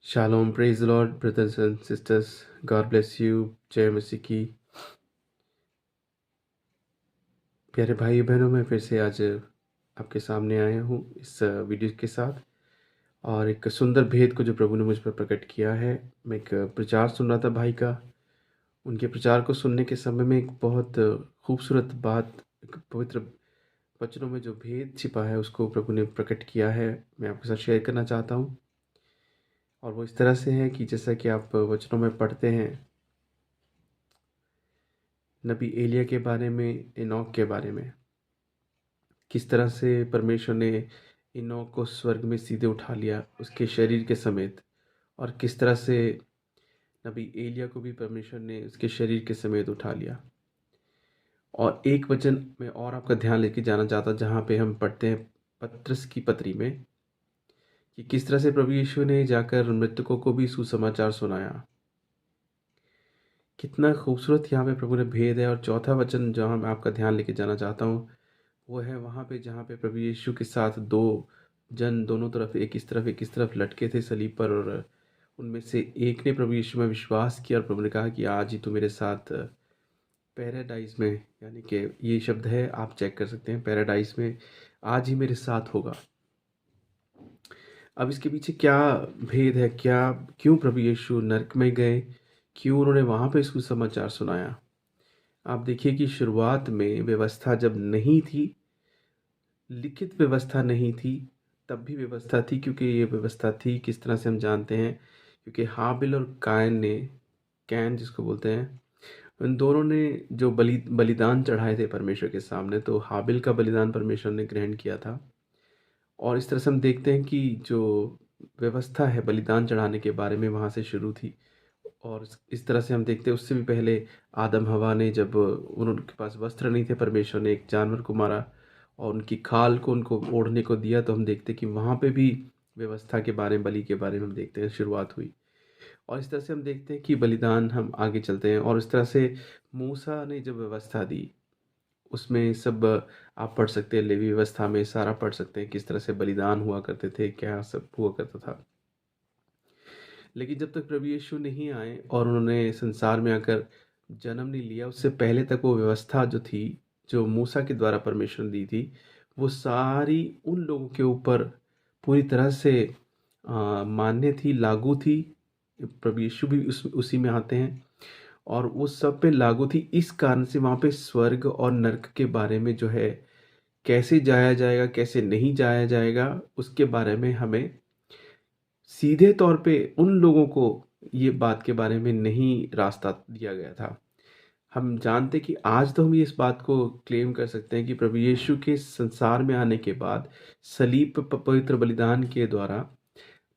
Shalom, praise the Lord, brothers and sisters. God bless you. जय मसीह की। प्यारे भाई बहनों, मैं फिर से आज आपके सामने आया हूँ इस वीडियो के साथ और एक सुंदर भेद को जो प्रभु ने मुझ पर प्रकट किया है। मैं एक प्रचार सुन रहा था भाई का। उनके प्रचार को सुनने के समय में एक बहुत खूबसूरत बात, एक पवित्र वचनों में जो भेद छिपा है उसको प्रभु ने प्रकट किया है। मैं आपके साथ शेयर करना चाहता हूँ। और वो इस तरह से है कि जैसा कि आप वचनों में पढ़ते हैं, नबी एलिया के बारे में, एनोक के बारे में, किस तरह से परमेश्वर ने एनोक को स्वर्ग में सीधे उठा लिया उसके शरीर के समेत, और किस तरह से नबी एलिया को भी परमेश्वर ने उसके शरीर के समेत उठा लिया। और एक वचन में और आपका ध्यान लेके जाना चाहता, जहाँ पे हम पढ़ते हैं पत्रस की पत्री में, कि किस तरह से प्रभु यीशु ने जाकर मृतकों को भी सुसमाचार सुनाया। कितना खूबसूरत यहाँ पे प्रभु ने भेद है। और चौथा वचन जहाँ मैं आपका ध्यान लेके जाना चाहता हूँ वो है वहाँ पे जहाँ पे प्रभु यीशु के साथ दो जन दोनों तरफ, एक इस तरफ लटके थे सलीब पर, और उनमें से एक ने प्रभु यीशु में विश्वास किया और प्रभु ने कहा कि आज ही तू मेरे साथ पैराडाइज में, यानी कि ये शब्द है, आप चेक कर सकते हैं, पैराडाइज में आज ही मेरे साथ होगा। अब इसके पीछे क्या भेद है, क्यों प्रभु यीशु नरक में गए, क्यों उन्होंने वहाँ पे सुसमाचार सुनाया। आप देखिए कि शुरुआत में व्यवस्था जब नहीं थी, लिखित व्यवस्था नहीं थी, तब भी व्यवस्था थी, क्योंकि ये व्यवस्था थी किस तरह से हम जानते हैं, क्योंकि हाबिल और कैन जिसको बोलते हैं, उन दोनों ने जो बलिदान चढ़ाए थे परमेश्वर के सामने, तो हाबिल का बलिदान परमेश्वर ने ग्रहण किया था। और इस तरह से हम देखते हैं कि जो व्यवस्था है बलिदान चढ़ाने के बारे में वहाँ से शुरू थी। और इस तरह से हम देखते हैं उससे भी पहले आदम हवा ने, जब उनके पास वस्त्र नहीं थे, परमेश्वर ने एक जानवर को मारा और उनकी खाल को उनको ओढ़ने को दिया, तो हम देखते हैं कि वहाँ पे भी व्यवस्था के बारे में, बलि के बारे में हम देखते हैं शुरुआत हुई। और इस तरह से हम देखते हैं कि बलिदान, हम आगे चलते हैं और इस तरह से मूसा ने जब व्यवस्था दी, उसमें सब आप पढ़ सकते हैं, लेवी व्यवस्था में सारा पढ़ सकते हैं किस तरह से बलिदान हुआ करते थे, क्या सब हुआ करता था। लेकिन जब तक प्रभु यीशु नहीं आए और उन्होंने संसार में आकर जन्म नहीं लिया, उससे पहले तक वो व्यवस्था जो थी, जो मूसा के द्वारा परमेश्वर ने दी थी, वो सारी उन लोगों के ऊपर पूरी तरह से मान्य थी, लागू थी। प्रभु यीशु भी उसी में आते हैं और वो सब पे लागू थी। इस कारण से वहाँ पे स्वर्ग और नरक के बारे में जो है, कैसे जाया जाएगा, कैसे नहीं जाया जाएगा, उसके बारे में हमें सीधे तौर पे उन लोगों को ये बात के बारे में नहीं रास्ता दिया गया था। हम जानते कि आज तो हम ये इस बात को क्लेम कर सकते हैं कि प्रभु यीशु के संसार में आने के बाद, सलीब पर पवित्र बलिदान के द्वारा,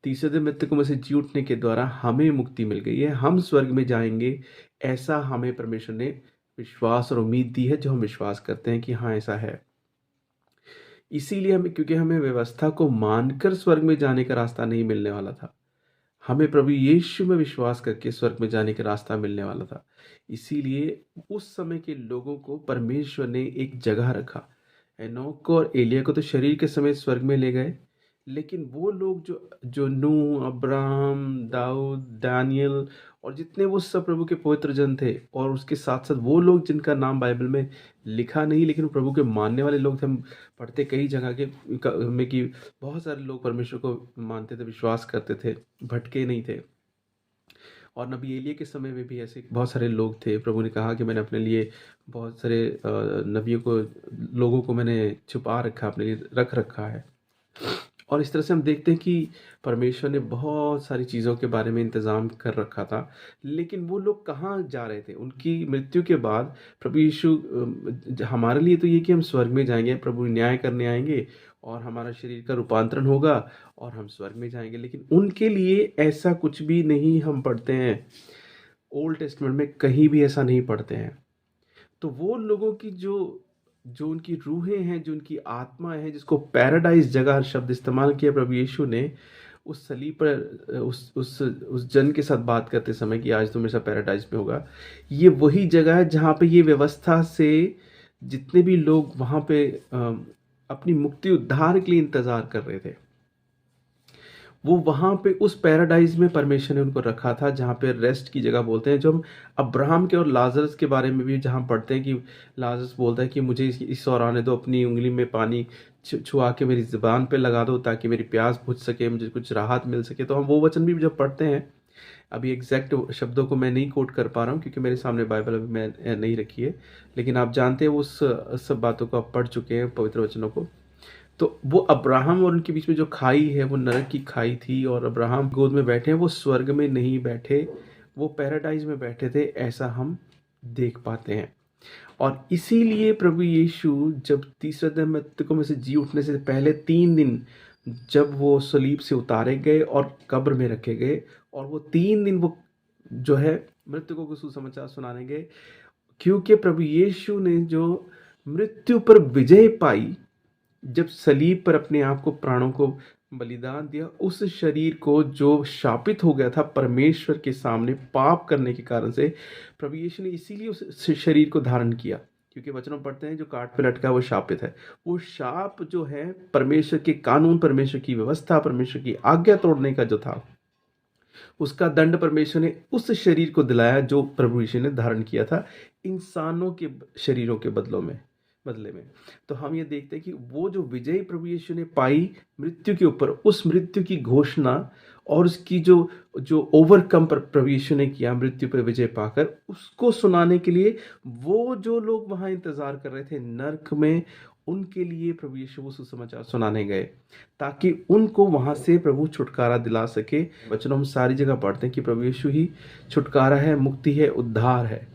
तीसरे दिन मृतकों में से जी उठने के द्वारा हमें मुक्ति मिल गई है। हम स्वर्ग में जाएंगे, ऐसा हमें परमेश्वर ने विश्वास और उम्मीद दी है, जो हम विश्वास करते हैं कि हाँ ऐसा है। इसीलिए हमें, क्योंकि हमें व्यवस्था को मानकर स्वर्ग में जाने का रास्ता नहीं मिलने वाला था, हमें प्रभु यीशु में विश्वास करके स्वर्ग में जाने का रास्ता मिलने वाला था। इसीलिए उस समय के लोगों को परमेश्वर ने एक जगह रखा। एनोक को और एलिया को तो शरीर के समेत स्वर्ग में ले गए, लेकिन वो लोग जो जो नूह, अब्राहम, दाऊद, दानियल और जितने वो सब प्रभु के पवित्र जन थे, और उसके साथ साथ वो लोग जिनका नाम बाइबल में लिखा नहीं, लेकिन वो प्रभु के मानने वाले लोग थे। हम पढ़ते कई जगह में कि बहुत सारे लोग परमेश्वर को मानते थे, विश्वास करते थे, भटके नहीं थे। और नबी एलिया के समय में भी ऐसे बहुत सारे लोग थे। प्रभु ने कहा कि मैंने अपने लिए बहुत सारे नबियों को, लोगों को मैंने छुपा रखा, अपने लिए रख रखा है। और इस तरह से हम देखते हैं कि परमेश्वर ने बहुत सारी चीज़ों के बारे में इंतज़ाम कर रखा था। लेकिन वो लोग कहाँ जा रहे थे उनकी मृत्यु के बाद? प्रभु यीशु, हमारे लिए तो ये कि हम स्वर्ग में जाएंगे, प्रभु न्याय करने आएंगे और हमारा शरीर का रूपांतरण होगा और हम स्वर्ग में जाएंगे। लेकिन उनके लिए ऐसा कुछ भी नहीं हम पढ़ते हैं। ओल्ड टेस्टमेंट में कहीं भी ऐसा नहीं पढ़ते हैं। तो वो लोगों की जो जो उनकी रूहें हैं, जो उनकी आत्मा है, जिसको पैराडाइज जगह शब्द इस्तेमाल किया प्रभु यीशु ने उस सलीब पर, उस जन के साथ बात करते समय कि आज तुम मेरे साथ पैराडाइज में होगा, ये वही जगह है जहाँ पे ये व्यवस्था से जितने भी लोग वहाँ पे अपनी मुक्ति उद्धार के लिए इंतजार कर रहे थे, वो वहाँ पे उस पैराडाइज में परमेश्वर ने उनको रखा था, जहाँ पे रेस्ट की जगह बोलते हैं। जो हम अब्राहम के और लाजरस के बारे में भी जहाँ पढ़ते हैं कि लाजरस बोलता है कि मुझे इस ओर आने दो, अपनी उंगली में पानी छुआ के मेरी ज़ुबान पे लगा दो ताकि मेरी प्यास बुझ सके, मुझे कुछ राहत मिल सके। तो हम वो वचन भी जब पढ़ते हैं, अभी एग्जैक्ट शब्दों को मैं नहीं कोट कर पा रहा हूँ क्योंकि मेरे सामने बाइबल अभी मैं नहीं रखी है, लेकिन आप जानते हैं उस सब बातों को आप पढ़ चुके हैं, पवित्र वचनों को। तो वो अब्राहम और उनके बीच में जो खाई है वो नरक की खाई थी, और अब्राहम गोद में बैठे हैं, वो स्वर्ग में नहीं बैठे, वो पैराडाइज में बैठे थे, ऐसा हम देख पाते हैं। और इसीलिए प्रभु यीशु जब तीसरे दिन मृतकों में से जी उठने से पहले 3 दिन जब वो सलीब से उतारे गए और कब्र में रखे गए, और वो 3 दिन वो जो है मृतकों को सुसमाचार सुनाने गए, क्योंकि प्रभु यीशु ने जो मृत्यु पर विजय पाई, जब सलीब पर अपने आप को, प्राणों को बलिदान दिया, उस शरीर को जो शापित हो गया था परमेश्वर के सामने पाप करने के कारण से, प्रभु यीशु ने इसीलिए उस शरीर को धारण किया। क्योंकि वचनों पढ़ते हैं जो काट पे लटका वो शापित है। वो शाप जो है परमेश्वर के कानून, परमेश्वर की व्यवस्था, परमेश्वर की आज्ञा तोड़ने का जो था, उसका दंड परमेश्वर ने उस शरीर को दिलाया जो प्रभु यीशु ने धारण किया था इंसानों के शरीरों के बदले में। तो हम ये देखते हैं कि वो जो विजय प्रभु यीशु ने पाई मृत्यु के ऊपर, उस मृत्यु की घोषणा और उसकी जो ओवरकम पर प्रभु यीशु ने किया मृत्यु पर विजय पाकर, उसको सुनाने के लिए वो जो लोग वहां इंतजार कर रहे थे नरक में, उनके लिए प्रभु यीशु वो सुसमाचार सुनाने गए ताकि उनको वहां से प्रभु छुटकारा दिला सके। वचनों हम सारी जगह पढ़ते हैं कि प्रभु यीशु ही छुटकारा है, मुक्ति है, उद्धार है।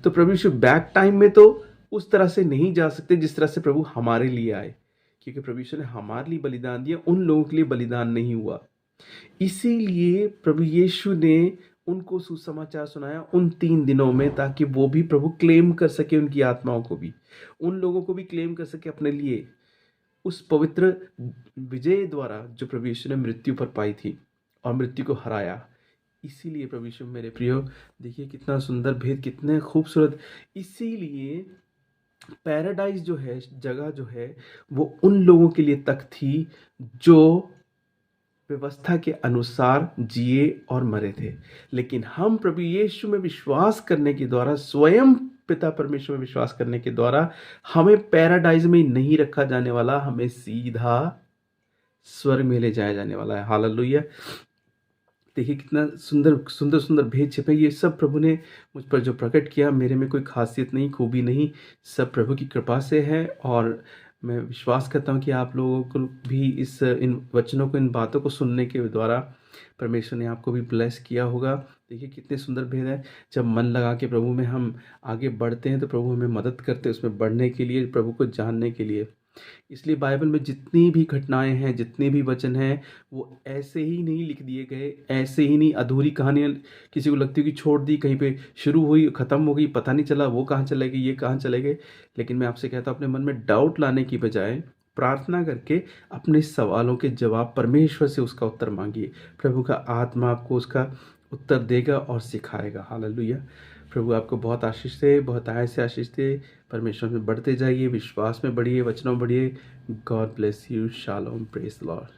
तो प्रभु यीशु बैक टाइम में तो उस तरह से नहीं जा सकते जिस तरह से प्रभु हमारे लिए आए, क्योंकि प्रभु यीशु ने हमारे लिए बलिदान दिया, उन लोगों के लिए बलिदान नहीं हुआ। इसीलिए प्रभु यीशु ने उनको सुसमाचार सुनाया उन 3 दिनों में, ताकि वो भी प्रभु क्लेम कर सके, उनकी आत्माओं को भी, उन लोगों को भी क्लेम कर सके अपने लिए उस पवित्र विजय द्वारा जो प्रभु यीशु ने मृत्यु पर पाई थी और मृत्यु को हराया। इसीलिए प्रभु यीशु मेरे प्रियो, देखिए कितना सुंदर भेद, कितने खूबसूरत। इसीलिए पैराडाइज जो है, जगह जो है, वो उन लोगों के लिए तक थी जो व्यवस्था के अनुसार जिए और मरे थे। लेकिन हम प्रभु यीशु में विश्वास करने के द्वारा, स्वयं पिता परमेश्वर में विश्वास करने के द्वारा, हमें पैराडाइज में नहीं रखा जाने वाला, हमें सीधा स्वर्ग में ले जाया जाने वाला है। हालेलुया। देखिए कितना सुंदर सुंदर सुंदर भेद छिपे। ये सब प्रभु ने मुझ पर जो प्रकट किया, मेरे में कोई खासियत नहीं, खूबी नहीं, सब प्रभु की कृपा से है। और मैं विश्वास करता हूँ कि आप लोगों को भी इन वचनों को, इन बातों को सुनने के द्वारा परमेश्वर ने आपको भी ब्लेस किया होगा। देखिए कितने सुंदर भेद है। जब मन लगा के प्रभु में हम आगे बढ़ते हैं तो प्रभु हमें मदद करते हैं उसमें बढ़ने के लिए, प्रभु को जानने के लिए। इसलिए बाइबल में जितनी भी घटनाएं हैं, जितने भी वचन हैं, वो ऐसे ही नहीं लिख दिए गए, ऐसे ही नहीं अधूरी कहानियाँ किसी को लगती है कि छोड़ दी, कहीं पे शुरू हुई ख़त्म हो गई, पता नहीं चला वो कहाँ चले गए, ये कहाँ चले गए। लेकिन मैं आपसे कहता हूँ, अपने मन में डाउट लाने की बजाय प्रार्थना करके अपने सवालों के जवाब परमेश्वर से उसका उत्तर मांगिए। प्रभु का आत्मा आपको उसका उत्तर देगा और सिखाएगा। हालेलुया। प्रभु आपको बहुत आशीष दे, बहुत आय से आशीष दे। परमेश्वर में बढ़ते जाइए, विश्वास में बढ़िए, वचनों में बढ़िए। God bless you. Shalom. Praise the Lord.